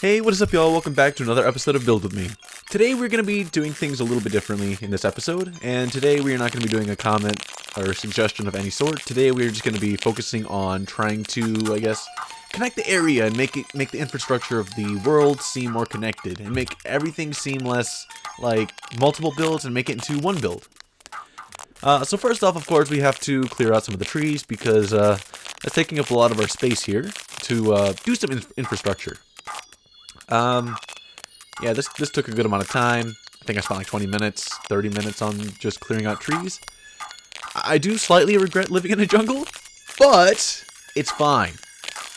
Hey, what is up y'all? Welcome back to another episode of Build With Me. Today we're going to be doing things a little bit differently in this episode, and today we are not going to be doing a comment or suggestion of any sort. Today we're just going to be focusing on trying to, connect the area and make the infrastructure of the world seem more connected, and make everything seem less like multiple builds and make it into one build. So first off, of course, we have to clear out some of the trees because that's taking up a lot of our space here to do some infrastructure. Yeah, this took a good amount of time. I think I spent like 20 minutes, 30 minutes on just clearing out trees. I do slightly regret living in a jungle, but it's fine.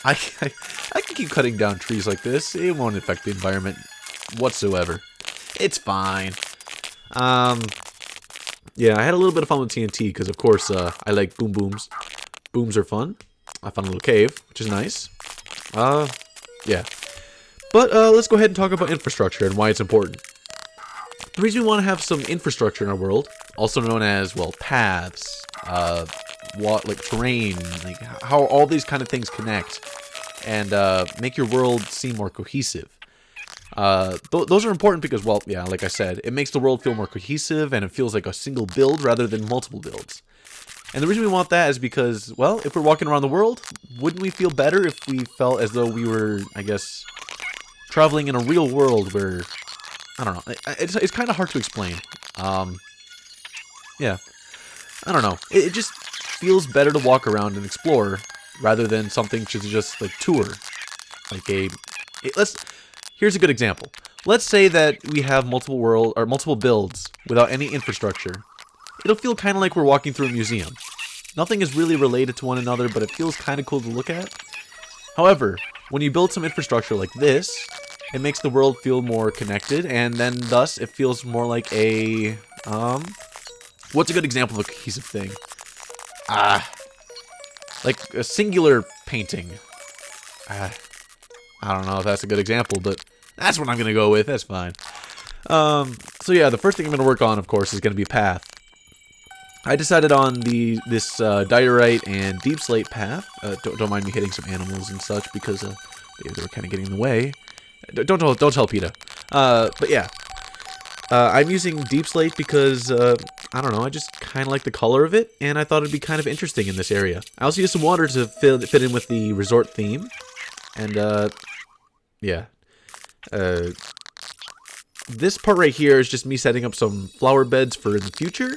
I can keep cutting down trees like this. It won't affect the environment whatsoever. It's fine. Yeah, I had a little bit of fun with TNT because, of course, I like boom booms. Booms are fun. I found a little cave, which is nice. Yeah. But let's go ahead and talk about infrastructure and why it's important. The reason we want to have some infrastructure in our world, also known as, well, paths, terrain, like how all these kind of things connect, and make your world seem more cohesive. Those are important because, well, yeah, like I said, it makes the world feel more cohesive and it feels like a single build rather than multiple builds. And the reason we want that is because, well, if we're walking around the world, wouldn't we feel better if we felt as though we were, I guess, traveling in a real world where, I don't know, it's kind of hard to explain. Yeah, I don't know. It just feels better to walk around and explore rather than something to just like tour. Here's a good example. Let's say that we have multiple builds without any infrastructure. It'll feel kind of like we're walking through a museum. Nothing is really related to one another, but it feels kind of cool to look at. However, when you build some infrastructure like this, it makes the world feel more connected, and then thus it feels more like a, what's a good example of a cohesive thing? Like a singular painting. I don't know if that's a good example, but that's what I'm going to go with. That's fine. So yeah, the first thing I'm going to work on, of course, is going to be path. I decided on this diorite and deep slate path. Don't mind me hitting some animals and such because they were kind of getting in the way. Don't tell PETA. But yeah, I'm using deep slate because I don't know. I just kind of like the color of it, and I thought it'd be kind of interesting in this area. I also used some water to fit in with the resort theme, and yeah. This part right here is just me setting up some flower beds for the future.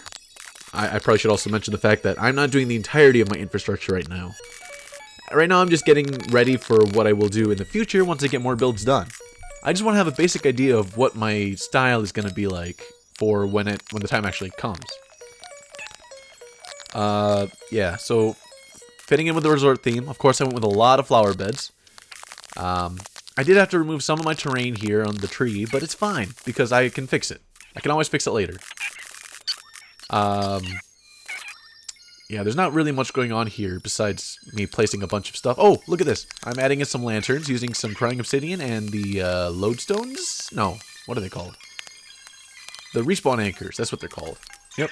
I probably should also mention the fact that I'm not doing the entirety of my infrastructure right now. Right now I'm just getting ready for what I will do in the future once I get more builds done. I just want to have a basic idea of what my style is going to be like for when the time actually comes. Yeah, so fitting in with the resort theme, of course I went with a lot of flower beds. I did have to remove some of my terrain here on the tree, but it's fine because I can fix it. I can always fix it later. Yeah, there's not really much going on here besides me placing a bunch of stuff. Oh, look at this. I'm adding in some lanterns using some crying obsidian and the lodestones? No, what are they called? The respawn anchors, that's what they're called. Yep.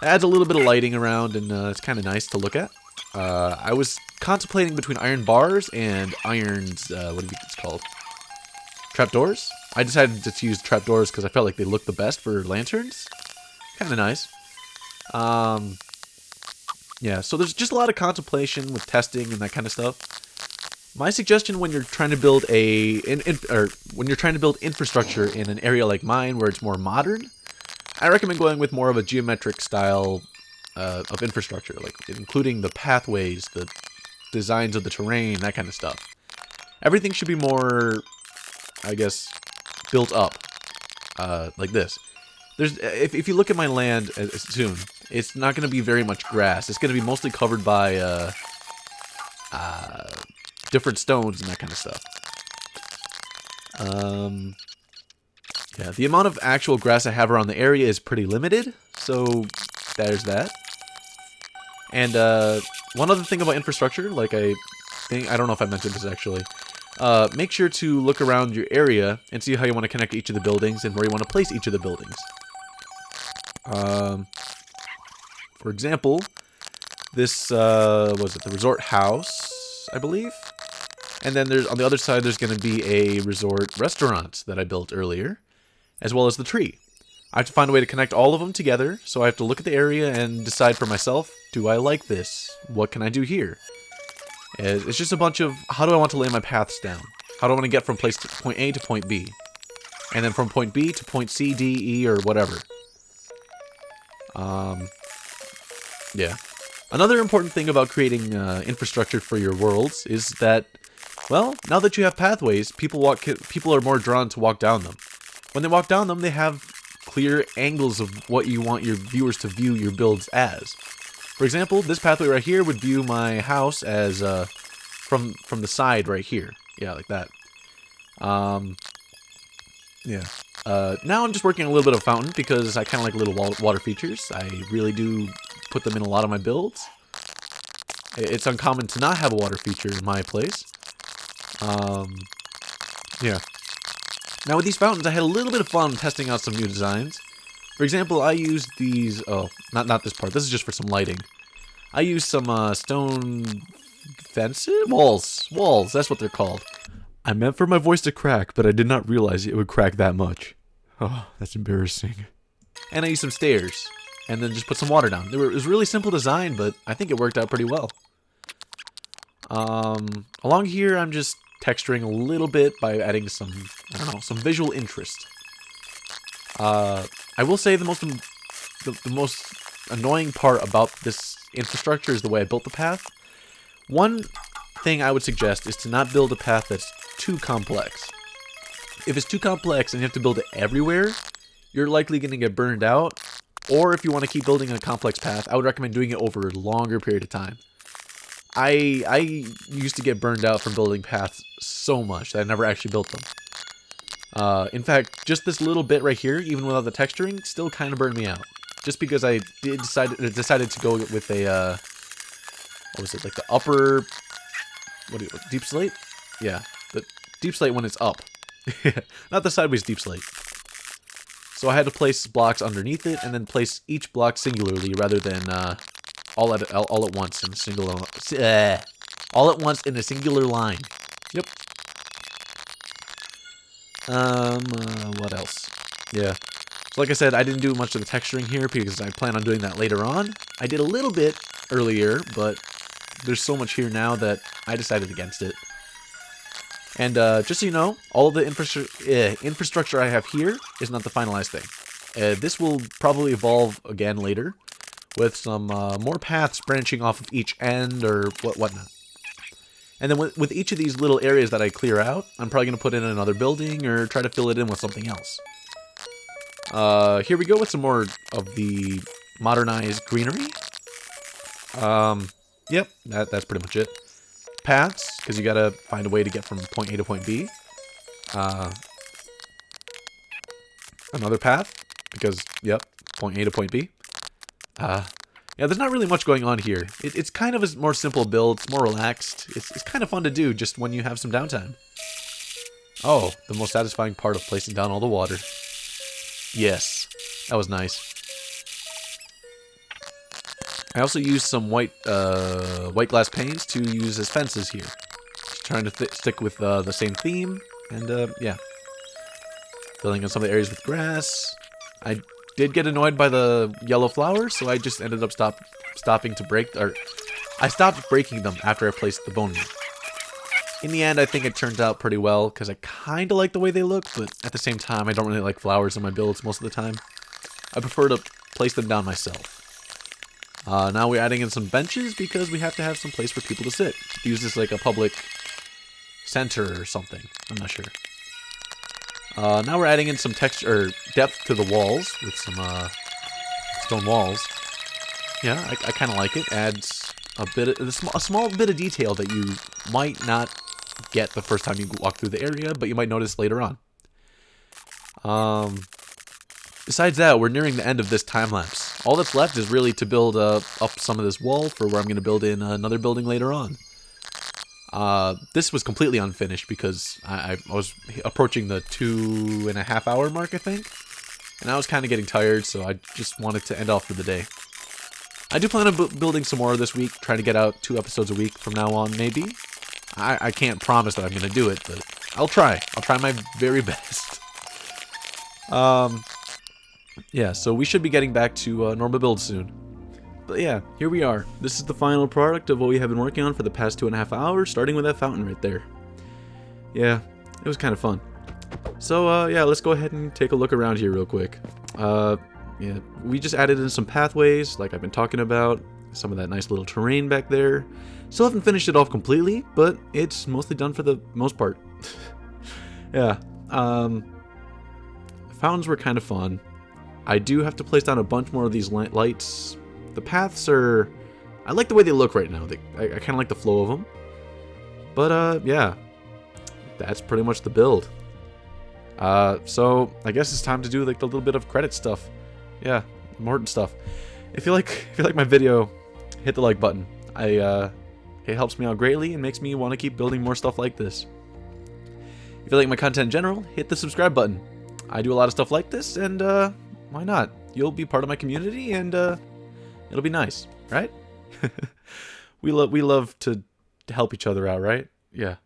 It adds a little bit of lighting around, and it's kind of nice to look at. I was contemplating between iron bars and irons, what do you think it's called? Trapdoors? I decided to use trapdoors because I felt like they looked the best for lanterns. Kind of nice. Yeah, so there's just a lot of contemplation with testing and that kind of stuff. My suggestion when you're trying to build infrastructure in an area like mine where it's more modern, I recommend going with more of a geometric style of infrastructure, like including the pathways, the designs of the terrain, that kind of stuff. Everything should be more, I guess, built up, like this. If you look at my land soon, it's not going to be very much grass. It's going to be mostly covered by different stones and that kind of stuff. Yeah, the amount of actual grass I have around the area is pretty limited, so there's that. And one other thing about infrastructure, like I don't know if I mentioned this actually. Make sure to look around your area and see how you want to connect each of the buildings and where you want to place each of the buildings. For example, this was it the resort house, I believe. And then there's on the other side, there's going to be a resort restaurant that I built earlier, as well as the tree. I have to find a way to connect all of them together, so I have to look at the area and decide for myself, do I like this? What can I do here? It's just a bunch of, how do I want to lay my paths down? How do I want to get from point A to point B? And then from point B to point C, D, E, or whatever. Yeah. Another important thing about creating infrastructure for your worlds is that, well, now that you have pathways, people are more drawn to walk down them. When they walk down them, they have clear angles of what you want your viewers to view your builds as. For example, this pathway right here would view my house as from the side right here. Yeah, like that. Yeah. Now I'm just working on a little bit of fountain because I kind of like little water features. I really do put them in a lot of my builds. It's uncommon to not have a water feature in my place. Yeah. Now with these fountains, I had a little bit of fun testing out some new designs. For example, I used these, oh, not this part, this is just for some lighting. I used some stone fences? Walls, that's what they're called. I meant for my voice to crack, but I did not realize it would crack that much. Oh, that's embarrassing. And I used some stairs, and then just put some water down. It was a really simple design, but I think it worked out pretty well. Along here, I'm just texturing a little bit by adding some, I don't know, some visual interest. I will say the most annoying part about this infrastructure is the way I built the path. One thing I would suggest is to not build a path that's too complex. If it's too complex and you have to build it everywhere, you're likely going to get burned out. Or if you want to keep building a complex path, I would recommend doing it over a longer period of time. I used to get burned out from building paths so much that I never actually built them. In fact, just this little bit right here, even without the texturing, still kind of burned me out. Just because I decided to go with a, what was it, like the upper, deep slate? Yeah, the deep slate when it's up. Not the sideways deep slate. So I had to place blocks underneath it, and then place each block singularly rather than all at once in a single all at once in a singular line. Yep. What else? Yeah. So like I said, I didn't do much of the texturing here because I plan on doing that later on. I did a little bit earlier, but there's so much here now that I decided against it. And just so you know, all the infrastructure I have here is not the finalized thing. This will probably evolve again later, with some more paths branching off of each end or whatnot. And then with each of these little areas that I clear out, I'm probably going to put in another building or try to fill it in with something else. Here we go with some more of the modernized greenery. Yep, that's pretty much it. Paths, because you gotta find a way to get from point A to point B. Another path, because, yep, point A to point B. Yeah, there's not really much going on here. It's kind of a more simple build, it's more relaxed. It's kind of fun to do just when you have some downtime. Oh, the most satisfying part of placing down all the water. Yes, that was nice. I also used some white glass panes to use as fences here. Just trying to stick with the same theme, and yeah. Filling in some of the areas with grass. I did get annoyed by the yellow flowers, so I just ended up stopping to break, or I stopped breaking them after I placed the bone meal. In the end, I think it turned out pretty well, because I kind of like the way they look, but at the same time, I don't really like flowers in my builds most of the time. I prefer to place them down myself. Now we're adding in some benches because we have to have some place for people to sit. Use this like a public center or something. I'm not sure. Now we're adding in some texture or depth to the walls with some stone walls. Yeah, I kind of like it. Adds a small bit of detail that you might not get the first time you walk through the area, but you might notice later on. Besides that, we're nearing the end of this time lapse. All that's left is really to build up some of this wall for where I'm going to build in another building later on. This was completely unfinished because I was approaching the 2.5 hour mark, I think. And I was kind of getting tired, so I just wanted to end off for the day. I do plan on building some more this week, trying to get out 2 episodes a week from now on, maybe. I can't promise that I'm going to do it, but I'll try. I'll try my very best. Yeah, so we should be getting back to normal build soon. But yeah, here we are. This is the final product of what we have been working on for the past 2.5 hours, starting with that fountain right there. Yeah, it was kind of fun. So, yeah, let's go ahead and take a look around here real quick. Yeah, we just added in some pathways, like I've been talking about. Some of that nice little terrain back there. Still haven't finished it off completely, but it's mostly done for the most part. Yeah, fountains were kind of fun. I do have to place down a bunch more of these lights. The paths are... I like the way they look right now. I kind of like the flow of them. But, yeah. That's pretty much the build. So, I guess it's time to do, like, the little bit of credit stuff. Yeah, important stuff. If you like my video, hit the like button. It helps me out greatly and makes me want to keep building more stuff like this. If you like my content in general, hit the subscribe button. I do a lot of stuff like this, and why not? You'll be part of my community, and it'll be nice, right? we love to help each other out, right? Yeah.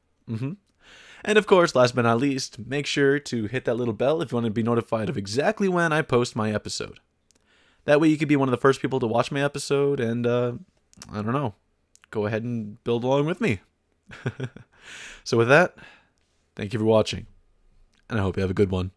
And of course, last but not least, make sure to hit that little bell if you want to be notified of exactly when I post my episode. That way you could be one of the first people to watch my episode and, I don't know, go ahead and build along with me. So with that, thank you for watching, and I hope you have a good one.